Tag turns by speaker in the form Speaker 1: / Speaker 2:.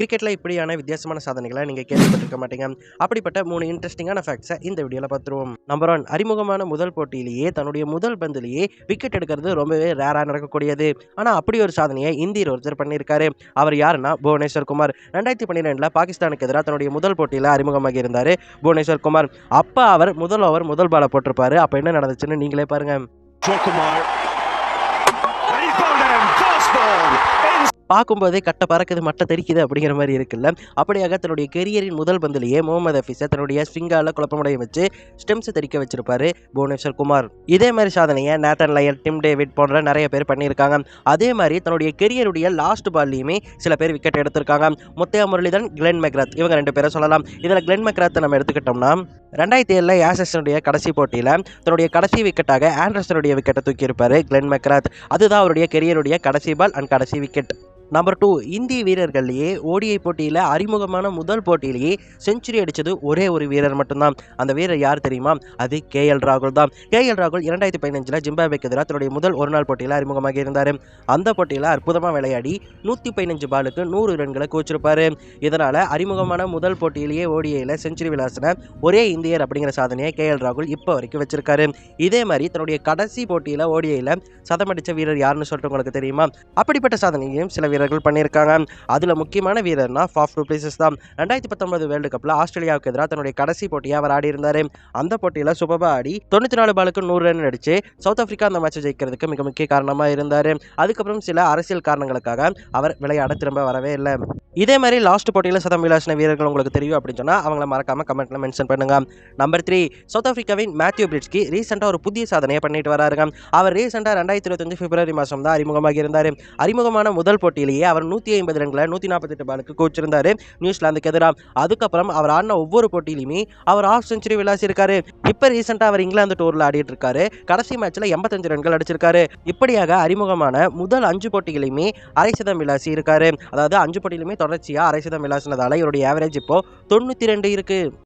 Speaker 1: கிரிக்கெட்ல இப்படியான வித்தியாசமான சாதனைகளை நீங்க கேள்விப்பட்டிருக்க மாட்டீங்க. அப்படிப்பட்ட 3 இன்ட்ரஸ்டிங்கான ஃபேக்ட்ஸை இந்த வீடியோல பார்த்துருவோம். நம்பர் 1, அறிமுகமான முதல் போட்டியிலேயே தன்னுடைய முதல் பந்திலேயே விக்கெட் எடுக்கிறது ரொம்பவே ரேரா நடக்கக்கூடியது. ஆனா அப்படி ஒரு சாதனையை இந்தியர் ஒருத்தர் பண்ணியிருக்காரு. அவர் யாருன்னா புவனேஸ்வர் குமார். 2012ல பாகிஸ்தானுக்கு எதிராக தன்னுடைய முதல் போட்டியில அறிமுகமாகி இருந்தாரு புவனேஸ்வர் குமார். அப்ப அவர் முதல் ஓவர் முதல் பாலை போட்டிருப்பாரு. அப்ப என்ன நடந்துச்சுன்னு நீங்களே பாருங்க. பார்க்கும்போதே கட்ட பறக்குது மட்டை தெரிக்குது அப்படிங்கிற மாதிரி இருக்குல்ல. அப்படியாக தன்னுடைய கெரியரின் முதல் பந்திலேயே முகமது ஹஃபீஸை தன்னுடைய ஸ்விங்கால குழப்பமடைய வச்சு ஸ்டெம்ஸ் தெரிக்க வச்சிருப்பாரு புவனேஸ்வர் குமார். இதே மாதிரி சாதனையை நேத்தன் லயன், டிம் டேவிட் போன்ற நிறைய பேர் பண்ணியிருக்காங்க. அதே மாதிரி தன்னுடைய கெரியருடைய லாஸ்ட் பால்லையுமே சில பேர் விக்கெட் எடுத்திருக்காங்க. முத்தையா முரளிதரன், கிளென் மெக்ராத், இவங்க 2 பேரை சொல்லலாம். இதில் கிளென் மெக்ராத்தை நம்ம எடுத்துக்கிட்டோம்னா 2007 ஆஷஸனுடைய கடைசி போட்டியில் தன்னுடைய கடைசி விக்கெட்டாக ஆண்டர்சனுடைய விக்கெட்டை தூக்கியிருப்பாரு கிளென் மெக்ராத். அதுதான் அவருடைய கெரியருடைய கடைசி பால் அண்ட் கடைசி விக்கெட். நம்பர் 2, இந்திய வீரர்கள்லேயே ஓடிஐ போட்டியில் அறிமுகமான முதல் போட்டியிலேயே செஞ்சுரி அடித்தது ஒரே ஒரு வீரர் மட்டும்தான். அந்த வீரர் யார் தெரியுமா? அது கேஎல் ராகுல் தான். கேஎல் ராகுல் 2015 ஜிம்பாப்வேக்கு எதிராக தன்னுடைய முதல் ஒரு நாள் போட்டியில் அறிமுகமாக இருந்தார். அந்த போட்டியில் அற்புதமாக விளையாடி 115 பாலுக்கு 100 ரன்களை குவிச்சிருப்பாரு. இதனால் அறிமுகமான முதல் போட்டியிலேயே ஓடிஐயில் செஞ்சுரி விளாசின ஒரே இந்தியர் அப்படிங்கிற சாதனையை கேஎல் ராகுல் இப்போ வரைக்கும் வச்சிருக்காரு. இதே மாதிரி தன்னுடைய கடைசி போட்டியில் ஓடிஐயில் சதமடித்த வீரர் யாருன்னு சொல்லிட்டு உங்களுக்கு தெரியுமா? அப்படிப்பட்ட சாதனையும் சில வீரர்கள் பண்ணியிருக்காங்க. அதுல முக்கியமான வீரர்னா ஃபாஃப் டு பிளேசஸ் தான். 2019 வேர்ல்டு கப்ல ஆஸ்திரேலியாவுக்கு எதிராக தன்னுடைய கடைசி போட்டியை அவர் ஆடி இருந்தாரு. அந்த போட்டியில சூப்பரா ஆடி 94 பாலுக்கு 100 ரன் அடிச்சு சவுத் ஆப்பிரிக்கா அந்த மேட்சை ஜெயிக்கிறதுக்கு மிக முக்கிய காரணமா இருந்தாரு. அதுக்கப்புறம் சில அரசியல் காரணங்களுக்காக அவர் விளையாட திரும்ப வரவே இல்லை. இதே மாதிரி லாஸ்ட் போட்டியில சதம் விளாசின வீரர்கள் உங்களுக்கு தெரியும் அப்படின்னு சொன்னா அவங்கள மறக்காம கமெண்ட்ல மென்ஷன் பண்ணுங்க. நம்பர் 3, சவுத் ஆப்பிரிக்காவின் மேத்யூ பிரிட்ஸ்கி ரீசெண்டா ஒரு புதிய சாதனையை பண்ணிட்டு வராருங்க. அவர் ரீசெண்டா 2025 பிப்ரவரி மாசம் தான் அறிமுகமாகி இருந்தாரு. அறிமுகமான முதல் போட்டியிலேயே அவர் 150 ரன்களை 148 பாலுக்கு கோச்சிருந்தாரு நியூசிலாந்துக்கு எதிராக. அதுக்கப்புறம் அவர் ஆடின ஒவ்வொரு போட்டியிலுமே அவர் ஆஃப் செஞ்சுரி விளாசி இருக்காரு. இப்ப ரீசெண்டா அவர் இங்கிலாந்து டூர்ல ஆடிட்டு இருக்காரு. கடைசி மேட்ச்ல 85 ரன்கள் அடிச்சிருக்காரு. இப்படியாக அறிமுகமான முதல் 5 போட்டிகளையுமே அரை சதம் விளாசி இருக்காரு. அதாவது 5 போட்டியிலுமே தொடர்ச்சியா அரை சதம் விளாசினதால இவருடைய ஆவரேஜ் இப்போ 92 இருக்கு.